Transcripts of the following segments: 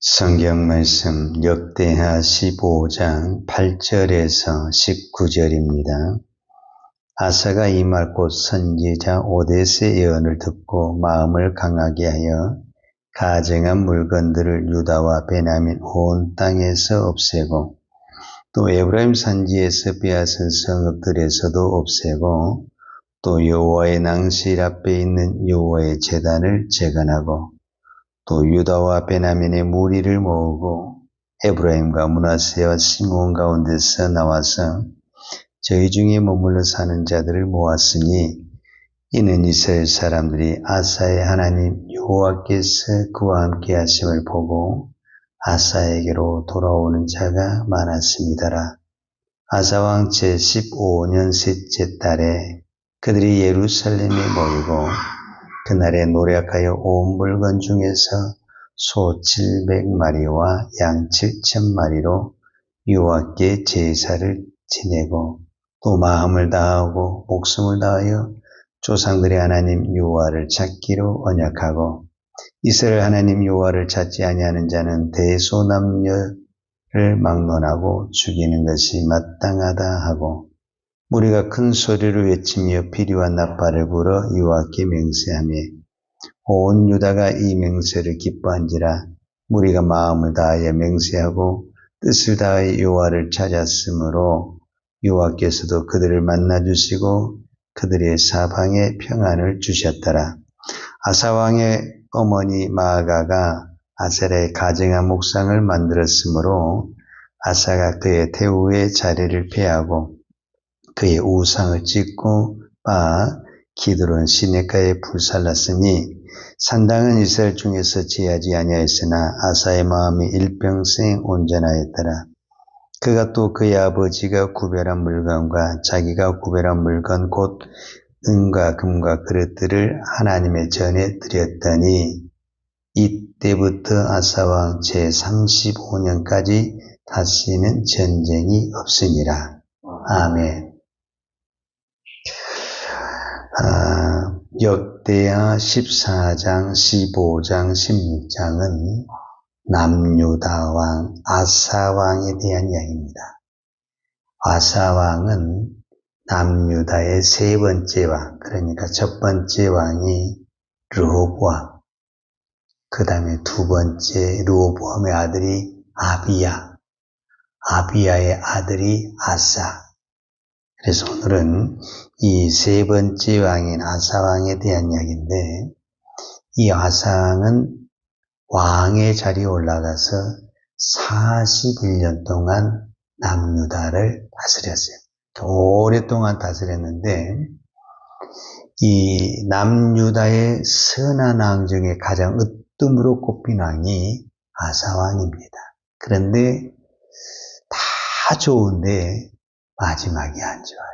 성경 말씀 역대하 15장 8절에서 19절입니다. 아사가 이 말 곧 선지자 오뎃의 예언을 듣고 마음을 강하게 하여 가증한 물건들을 유다와 베냐민 온 땅에서 없애고 또 에브라임 산지에서 빼앗은 성읍들에서도 없애고 또 여호와의 낭실 앞에 있는 여호와의 제단을 재건하고 또 유다와 베냐민의 무리를 모으고 에브라임과 므낫세와 시므온 가운데서 나와서 저희 중에 머물러 사는 자들을 모았으니 이는 이스라엘 사람들이 아사의 하나님 여호와께서 그와 함께 하심을 보고 아사에게로 돌아오는 자가 많았습니다라. 아사왕 제15년 셋째 달에 그들이 예루살렘에 모이고 그날에 노력하여 온 물건 중에서 소 700마리와 양 7,000마리로 여호와께 제사를 지내고 또 마음을 다하고 목숨을 다하여 조상들의 하나님 여호와를 찾기로 언약하고 이스라엘 하나님 여호와를 찾지 아니하는 자는 대소남녀를 막론하고 죽이는 것이 마땅하다 하고 무리가 큰 소리로 외치며 비리와 나팔을 불어 여호와께 맹세하며 온 유다가 이 맹세를 기뻐한지라. 무리가 마음을 다하여 맹세하고 뜻을 다하여 여호와를 찾았으므로 여호와께서도 그들을 만나주시고 그들의 사방에 평안을 주셨더라. 아사왕의 어머니 마아가가 아세라의 가증한 목상을 만들었으므로 아사가 그의 태우의 자리를 폐하고 그의 우상을 찢고 빻아 기드론 시내가에 불살랐으니 산당은 이스라엘 중에서 제하지 아니하였으나 아사의 마음이 일평생 온전하였더라. 그가 또 그의 아버지가 구별한 물건과 자기가 구별한 물건 곧 은과 금과 그릇들을 하나님의 전에 드렸더니 이때부터 아사왕 제35년까지 다시는 전쟁이 없으니라. 아멘. 역대하 14장, 15장, 16장은 남유다 왕 아사왕에 대한 이야기입니다. 아사왕은 남유다의 세 번째 왕, 그러니까 첫 번째 왕이 르호보암, 그 다음에 두 번째 르호보암의 아들이 아비야, 아비야의 아들이 아사. 그래서 오늘은 이 세 번째 왕인 아사왕에 대한 이야기인데, 이 아사왕은 왕의 자리에 올라가서 41년 동안 남유다를 다스렸어요. 오랫동안 다스렸는데, 이 남유다의 선한 왕 중에 가장 으뜸으로 꼽힌 왕이 아사왕입니다. 그런데 다 좋은데 마지막이 안 좋아요.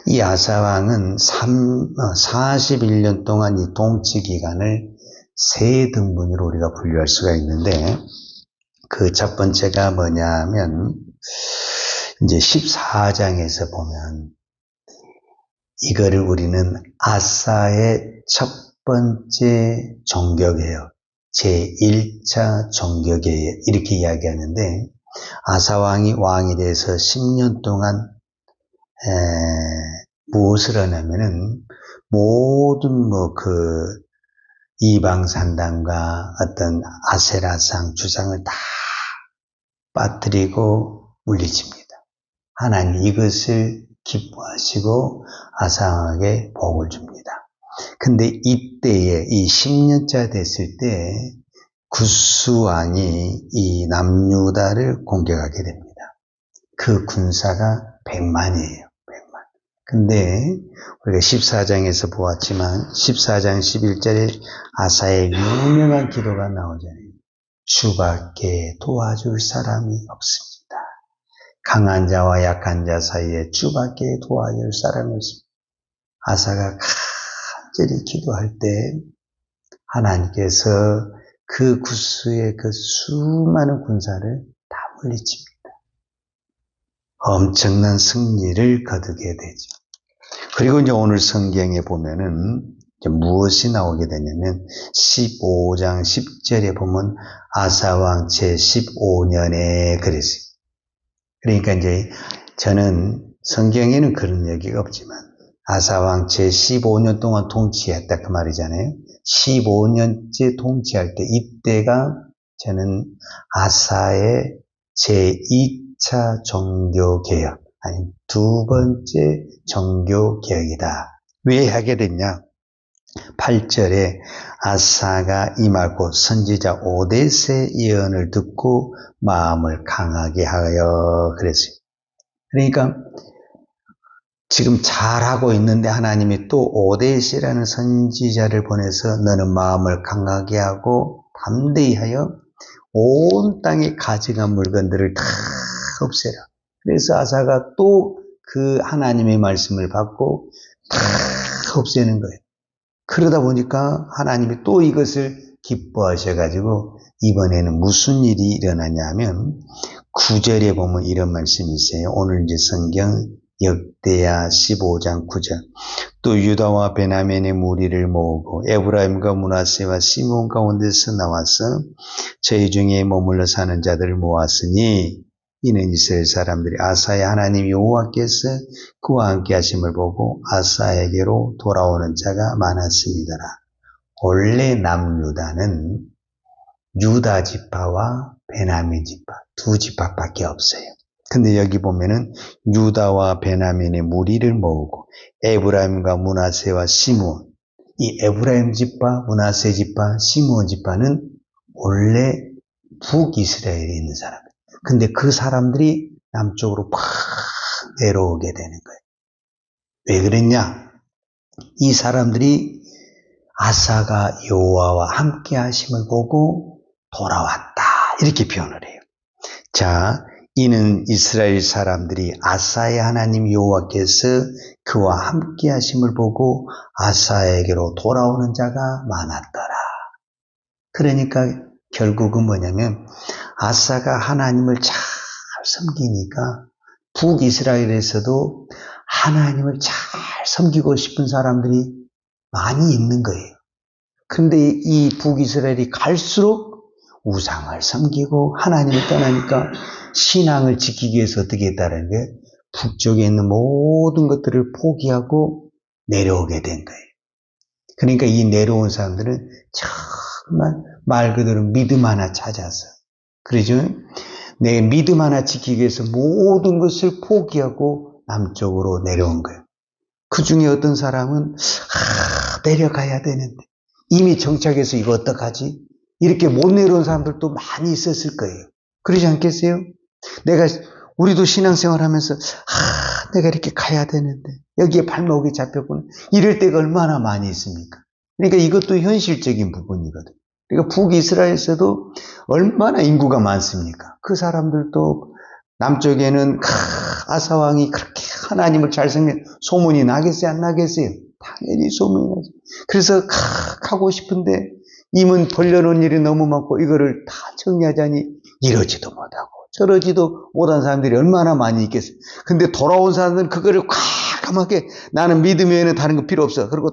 이 아사왕은 41년 동안 이 통치 기간을 세 등분으로 우리가 분류할 수가 있는데, 그 첫 번째가 뭐냐면 이제 14장에서 보면 이거를 우리는 아사의 첫 번째 종격이에요. 제1차 종격이에요. 이렇게 이야기하는데, 아사왕이 왕이 돼서 10년 동안 무엇을 하냐면은 모든 이방 산당과 어떤 아세라상 주상을 다 빠뜨리고 물리칩니다. 하나님 이것을 기뻐하시고 아사왕에게 복을 줍니다. 근데 이때에 이 10년차 됐을 때 구스왕이 이 남유다를 공격하게 됩니다. 그 군사가 100만이에요. 100만. 근데 우리가 14장에서 보았지만 14장 11절에 아사의 유명한 기도가 나오잖아요. 주밖에 도와줄 사람이 없습니다. 강한 자와 약한 자 사이에 주밖에 도와줄 사람이 없습니다. 아사가 간절히 기도할 때 하나님께서 그 구스의 그 수많은 군사를 다 물리칩니다. 엄청난 승리를 거두게 되죠. 그리고 이제 오늘 성경에 보면은 무엇이 나오게 되냐면 15장 10절에 보면 아사왕 제15년에 그랬어요. 그러니까 이제 저는 성경에는 그런 얘기가 없지만 아사왕 제15년 동안 통치했다 그 말이잖아요. 15년째 통치할 때 이때가 저는 아사의 제2차 종교개혁 아니 두 번째 종교개혁이다. 왜 하게 됐냐? 8절에 아사가 임하고 선지자 오뎃의 예언을 듣고 마음을 강하게 하여 그랬어요. 그러니까 지금 잘하고 있는데 하나님이 또 오뎃이라는 선지자를 보내서 너는 마음을 강하게 하고 담대히 하여 온 땅에 가증한 물건들을 다 없애라. 그래서 아사가 또 그 하나님의 말씀을 받고 다 없애는 거예요. 그러다 보니까 하나님이 또 이것을 기뻐하셔가지고 이번에는 무슨 일이 일어나냐면 9절에 보면 이런 말씀이 있어요. 오늘 이제 성경 역대하 15장 9절. 또 유다와 베냐민의 무리를 모으고 에브라임과 므낫세와 시몬 가운데서 나와서 저희 중에 머물러 사는 자들을 모았으니 이는 이스라엘 사람들이 아사의 하나님 여호와께서 그와 함께 하심을 보고 아사에게로 돌아오는 자가 많았습니다라. 원래 남유다는 유다 지파와 베냐민 지파 두 지파밖에 없어요. 근데 여기 보면은 유다와 베냐민의 무리를 모으고 에브라임과 므낫세와 시므온, 이 에브라임 지파, 므낫세 지파, 시므온 지파는 원래 북이스라엘에 있는 사람이에요. 근데 그 사람들이 남쪽으로 팍 내려오게 되는 거예요. 왜 그랬냐? 이 사람들이 아사가 여호와와 함께 하심을 보고 돌아왔다. 이렇게 표현을 해요. 자, 이는 이스라엘 사람들이 아사의 하나님 여호와께서 그와 함께 하심을 보고 아사에게로 돌아오는 자가 많았더라. 그러니까 결국은 뭐냐면 아사가 하나님을 잘 섬기니까 북이스라엘에서도 하나님을 잘 섬기고 싶은 사람들이 많이 있는 거예요. 그런데 이 북이스라엘이 갈수록 우상을 섬기고 하나님을 떠나니까 신앙을 지키기 위해서 어떻게 했다는 게 북쪽에 있는 모든 것들을 포기하고 내려오게 된 거예요. 그러니까 이 내려온 사람들은 정말 말 그대로 믿음 하나 찾아서 그러죠. 내 믿음 하나 지키기 위해서 모든 것을 포기하고 남쪽으로 내려온 거예요. 그 중에 어떤 사람은 내려가야 되는데 이미 정착해서 이거 어떡하지? 이렇게 못 내려온 사람들도 많이 있었을 거예요. 그러지 않겠어요? 우리도 신앙생활하면서 내가 이렇게 가야 되는데 여기에 발목이 잡혔구나. 이럴 때가 얼마나 많이 있습니까? 그러니까 이것도 현실적인 부분이거든. 그러니까 북이스라엘에서도 얼마나 인구가 많습니까? 그 사람들도 남쪽에는 아사왕이 그렇게 하나님을 잘 섬기는 소문이 나겠어요? 안 나겠어요? 당연히 소문이 나죠. 그래서 가고 싶은데 임은 벌려놓은 일이 너무 많고 이거를 다 정리하자니 이러지도 못하고 저러지도 못한 사람들이 얼마나 많이 있겠어요. 근데 돌아온 사람들은 그거를 꽉감하게 나는 믿음 외에는 다른 거 필요 없어. 그리고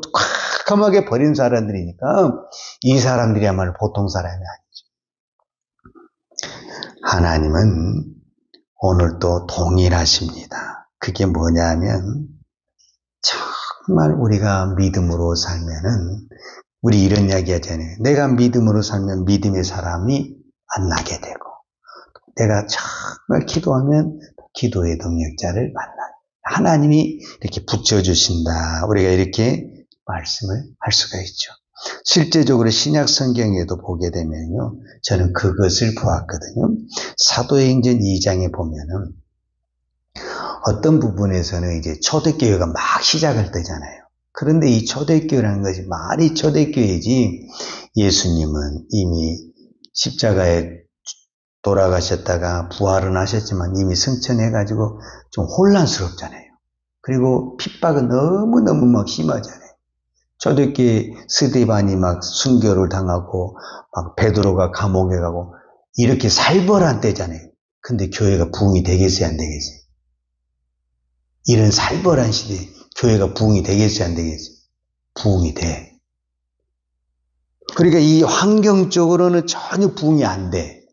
꽉감하게 버린 사람들이니까 이 사람들이야말로 보통 사람이 아니죠. 하나님은 오늘도 동일하십니다. 그게 뭐냐면 정말 우리가 믿음으로 살면은 우리 이런 이야기 하잖아요. 내가 믿음으로 살면 믿음의 사람이 만나게 되고 내가 정말 기도하면 기도의 동역자를 만나요. 하나님이 이렇게 붙여주신다. 우리가 이렇게 말씀을 할 수가 있죠. 실제적으로 신약 성경에도 보게 되면요. 저는 그것을 보았거든요. 사도행전 2장에 보면은 어떤 부분에서는 이제 초대교회가 막 시작할 때잖아요. 그런데 이 초대교회라는 것이 말이 초대교회지 예수님은 이미 십자가에 돌아가셨다가 부활은 하셨지만 이미 승천해가지고 좀 혼란스럽잖아요. 그리고 핍박은 너무너무 막 심하잖아요. 초대교회 스데반이 막 순교를 당하고 막 베드로가 감옥에 가고 이렇게 살벌한 때잖아요. 근데 교회가 부흥이 되겠어요, 안 되겠어요? 이런 살벌한 시대에 교회가 부흥이 되겠어요, 안 되겠어요? 부흥이 돼. 그러니까 이 환경적으로는 전혀 부응이 안 돼.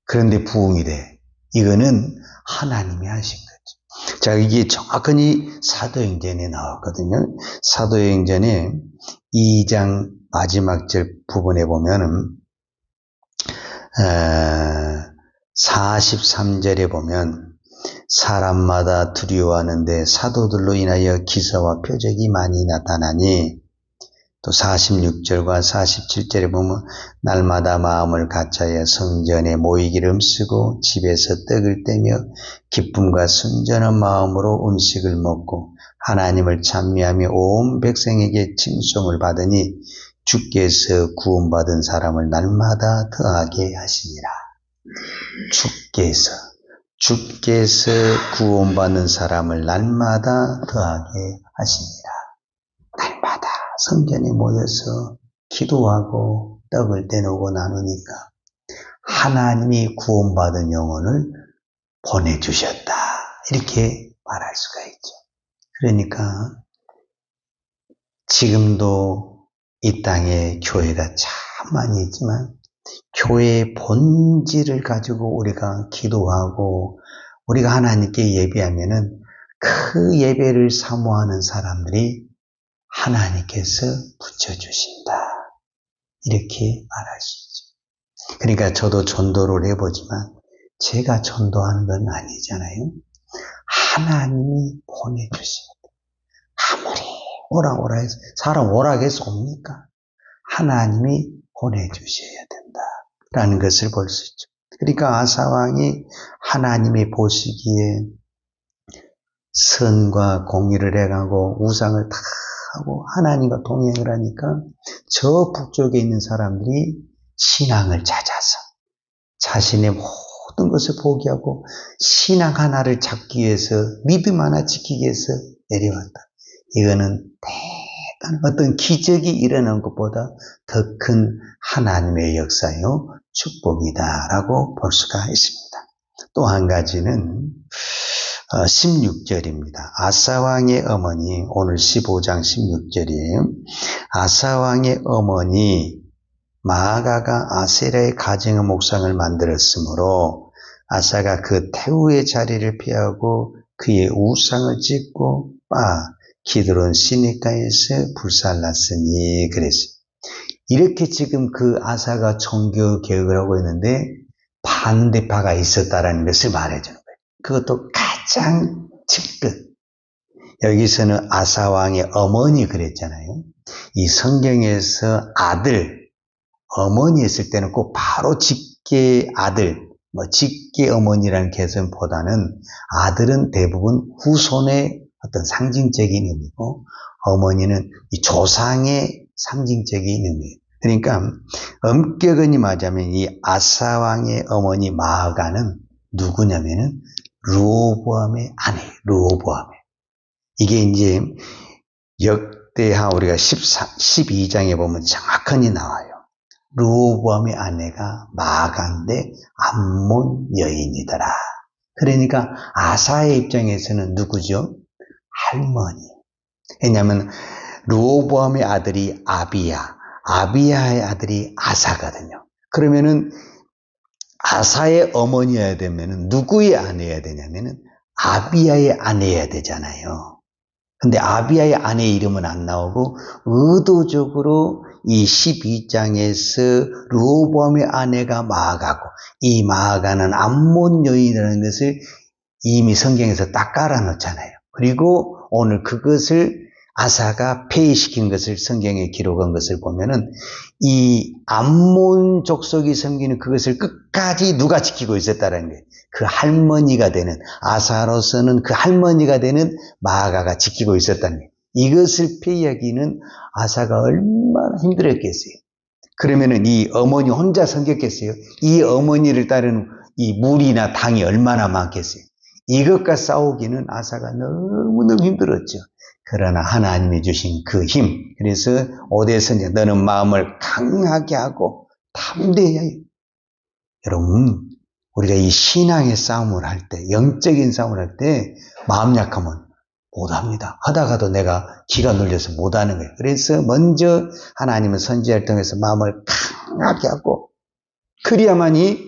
그런데 부응이 돼. 이거는 하나님이 하신 거죠. 자, 이게 정확히 사도행전에 나왔거든요. 사도행전에 2장 마지막 절 부분에 보면은 43절에 보면 사람마다 두려워하는데 사도들로 인하여 기사와 표적이 많이 나타나니, 또 46절과 47절에 보면 날마다 마음을 같이하여 성전에 모이기를 힘쓰고 집에서 떡을 떼며 기쁨과 순전한 마음으로 음식을 먹고 하나님을 찬미하며 온 백성에게 칭송을 받으니 주께서 구원받은 사람을 날마다 더하게 하시니라. 주께서 구원받는 사람을 날마다 더하게 하시니라. 날마다 성전에 모여서 기도하고 떡을 떼놓고 나누니까 하나님이 구원받은 영혼을 보내주셨다. 이렇게 말할 수가 있죠. 그러니까 지금도 이 땅에 교회가 참 많이 있지만 교회의 본질을 가지고 우리가 기도하고 우리가 하나님께 예배하면은 그 예배를 사모하는 사람들이 하나님께서 붙여주신다. 이렇게 말할 수 있죠. 그러니까 저도 전도를 해보지만 제가 전도하는 건 아니잖아요. 하나님이 보내주십니다. 아무리 오라 해서 사람 오락해서 옵니까? 하나님이 보내주셔야 된다라는 것을 볼 수 있죠. 그러니까 아사왕이 하나님이 보시기에 선과 공의를 해가고 우상을 다 하고 하나님과 동행을 하니까 저 북쪽에 있는 사람들이 신앙을 찾아서 자신의 모든 것을 포기하고 신앙 하나를 잡기 위해서 믿음 하나 지키기 위해서 내려왔다. 이거는 대단한 어떤 기적이 일어난 것보다 더 큰 하나님의 역사요 축복이다라고 볼 수가 있습니다. 또 한 가지는 16절입니다. 아사왕의 어머니, 오늘 15장 16절이에요. 아사왕의 어머니 마아가가 아세라의 가정의 목상을 만들었으므로 아사가 그 태우의 자리를 피하고 그의 우상을 짓고 기드론 시내가에서 불살랐으니 그랬어요. 이렇게 지금 그 아사가 종교 개혁을 하고 있는데 반대파가 있었다라는 것을 말해주는 거예요. 그것도 가장 측끝. 여기서는 아사왕의 어머니 그랬잖아요. 이 성경에서 아들, 어머니 했을 때는 꼭 바로 직계 아들, 직계 어머니라는 개념보다는 아들은 대부분 후손의 어떤 상징적인 의미고 어머니는 이 조상의 상징적인 의미예요. 그러니까 엄격히 말하자면 이 아사왕의 어머니 마아가는 누구냐면은 르호보암의 아내예요. 르호보암의. 이게 이제 역대하 우리가 12장에 보면 정확하게 나와요. 르호보암의 아내가 마아가인데 암몬 여인이더라. 그러니까 아사의 입장에서는 누구죠? 할머니. 왜냐하면 르호보암의 아들이 아비야의 아들이 아사거든요. 그러면은 아사의 어머니여야 되면은 누구의 아내여야 되냐면은 아비야의 아내여야 되잖아요. 근데 아비야의 아내 이름은 안 나오고 의도적으로 이 12장에서 르호보암의 아내가 마아가고 이 마아가는 암몬 여인이라는 것을 이미 성경에서 딱 깔아놓잖아요. 그리고 오늘 그것을 아사가 폐위시킨 것을 성경에 기록한 것을 보면은 이 암몬 족속이 섬기는 그것을 끝까지 누가 지키고 있었다는 거예요. 그 할머니가 되는 아사로서는 그 할머니가 되는 마아가가 지키고 있었다는 거예요. 이것을 폐위하기는 아사가 얼마나 힘들었겠어요. 그러면은 이 어머니 혼자 섬겼겠어요. 이 어머니를 따르는 이 물이나 당이 얼마나 많겠어요. 이것과 싸우기는 아사가 너무너무 힘들었죠. 그러나 하나님이 주신 그 힘, 그래서 오대선자 너는 마음을 강하게 하고 담대해야 해요. 여러분, 우리가 이 신앙의 싸움을 할 때, 영적인 싸움을 할 때 마음 약하면 못합니다. 하다가도 내가 기가 눌려서 못하는 거예요. 그래서 먼저 하나님은 선지자를 통해서 마음을 강하게 하고 그래야만이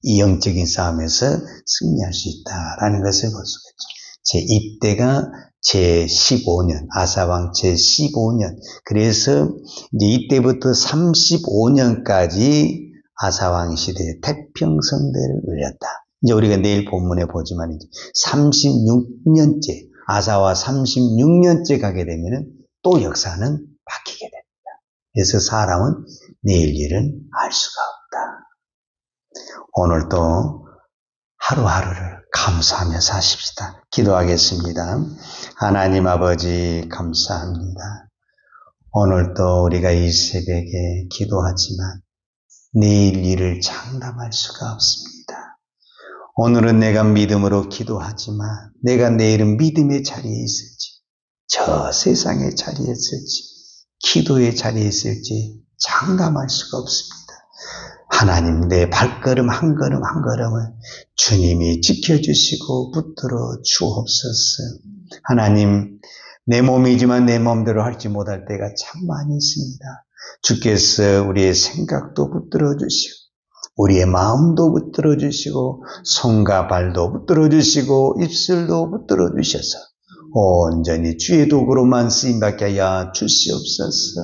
이 영적인 싸움에서 승리할 수 있다라는 것을 볼 수가 있죠. 이때가 제15년, 아사왕 제15년. 그래서 이제 이때부터 35년까지 아사왕 시대에 태평성대를 울렸다. 이제 우리가 내일 본문에 보지만 이제 36년째, 아사와 36년째 가게 되면은 또 역사는 바뀌게 됩니다. 그래서 사람은 내일 일은 알 수가 없다. 오늘도 하루하루를 감사하며 사십시다. 기도하겠습니다. 하나님 아버지 감사합니다. 오늘도 우리가 이 새벽에 기도하지만 내일 일을 장담할 수가 없습니다. 오늘은 내가 믿음으로 기도하지만 내가 내일은 믿음의 자리에 있을지, 저 세상의 자리에 있을지, 기도의 자리에 있을지 장담할 수가 없습니다. 하나님, 내 발걸음 한 걸음 한 걸음을 주님이 지켜주시고 붙들어 주옵소서. 하나님, 내 몸이지만 내 마음대로 할지 못할 때가 참 많이 있습니다. 주께서 우리의 생각도 붙들어 주시고 우리의 마음도 붙들어 주시고 손과 발도 붙들어 주시고 입술도 붙들어 주셔서 온전히 주의 도구로만 쓰임받게 하여 주시옵소서.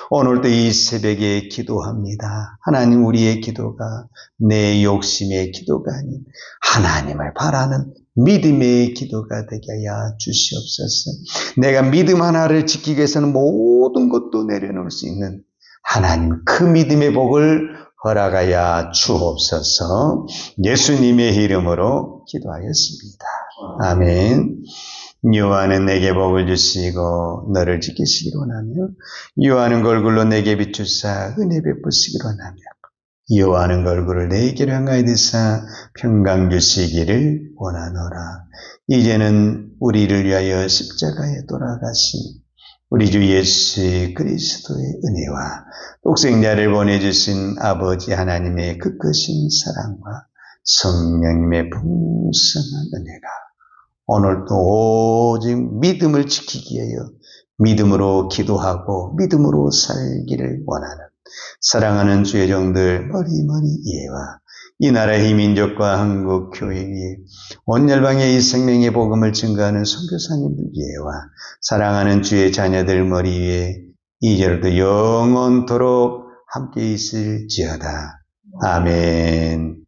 오늘도 이 새벽에 기도합니다. 하나님, 우리의 기도가 내 욕심의 기도가 아닌 하나님을 바라는 믿음의 기도가 되게 하여 주시옵소서. 내가 믿음 하나를 지키기 위해서는 모든 것도 내려놓을 수 있는 하나님, 그 믿음의 복을 허락하여 주옵소서. 예수님의 이름으로 기도하였습니다. 아멘. 여호와는 내게 복을 주시고 너를 지키시기로 원하며 여호와는 얼굴로 내게 비추사 은혜 베푸시기로 원하며 여호와는 얼굴을 내게로 향하여 드사 평강 주시기를 원하노라. 이제는 우리를 위하여 십자가에 돌아가신 우리 주 예수 그리스도의 은혜와 독생자를 보내주신 아버지 하나님의 그 크신 사랑과 성령님의 풍성한 은혜가 오늘도 오직 믿음을 지키기 위하여 믿음으로 기도하고 믿음으로 살기를 원하는 사랑하는 주의 종들 머리머리 이해와 이 나라의 이 민족과 한국 교회 위에 온 열방의 이 생명의 복음을 증거하는 선교사님들 위에와 사랑하는 주의 자녀들 머리 위에 이제로도 영원토록 함께 있을지어다. 아멘.